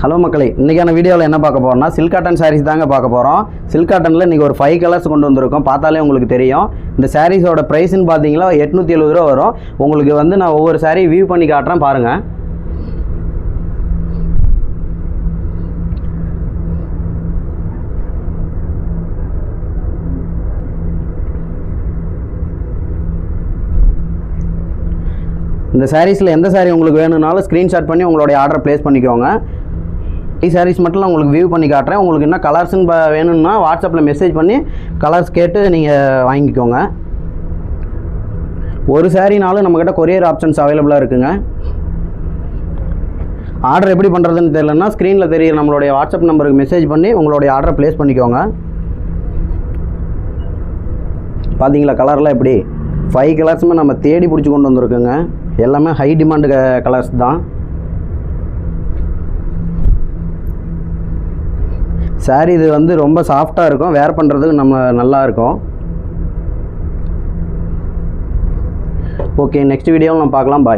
Hello மக்களே, இன்றைக்கான வீடியோவில் என்ன பார்க்க போகிறோம்னா சில்க் காட்டன் சாரீஸ் தாங்க பார்க்க போகிறோம். சில்க் காட்டனில் இன்றைக்கி ஒரு 5 கலர்ஸ் கொண்டு வந்திருக்கோம். பார்த்தாலே உங்களுக்கு தெரியும். இந்த சாரீஸோட ப்ரைஸ்ன்னு பார்த்தீங்கன்னா 870 ரூபா வரும். உங்களுக்கு வந்து நான் ஒவ்வொரு சாரீ வியூ பண்ணி காட்டுறேன் பாருங்கள். இந்த சாரீஸில் எந்த சாரீ உங்களுக்கு வேணும்னாலும் ஸ்க்ரீன்ஷாட் பண்ணி உங்களுடைய ஆர்டர் ப்ளேஸ் பண்ணிக்கோங்க. சாரீஸ் மட்டும் நான் உங்களுக்கு வியூ பண்ணி காட்டுறேன். உங்களுக்கு என்ன கலர்ஸ்ன்னு வேணும்னா வாட்ஸ்அப்பில் மெசேஜ் பண்ணி கலர்ஸ் கேட்டு நீங்கள் வாங்கிக்கோங்க. ஒரு சாரீனாலும் நம்மக்கிட்ட கொரியர் ஆப்ஷன்ஸ் அவைலபிளாக இருக்குங்க. ஆர்டர் எப்படி பண்ணுறதுன்னு தெரியலன்னா ஸ்க்ரீனில் தெரியுற நம்மளுடைய வாட்ஸ்அப் நம்பருக்கு மெசேஜ் பண்ணி உங்களுடைய ஆர்டரை ப்ளேஸ் பண்ணிக்கோங்க. பார்த்தீங்களா கலர்லாம் எப்படி 5 கலர்ஸுமே நம்ம தேடி பிடிச்சி கொண்டு வந்திருக்கோங்க. எல்லாமே ஹை டிமாண்டு கலர்ஸ் தான். சாரீ இது வந்து ரொம்ப சாஃப்டாக இருக்கும். வேர் பண்ணுறதுக்கு நம்ம நல்லா இருக்கும். ஓகே, நெக்ஸ்ட் வீடியோவில் நம்ம பார்க்கலாம். பாய்.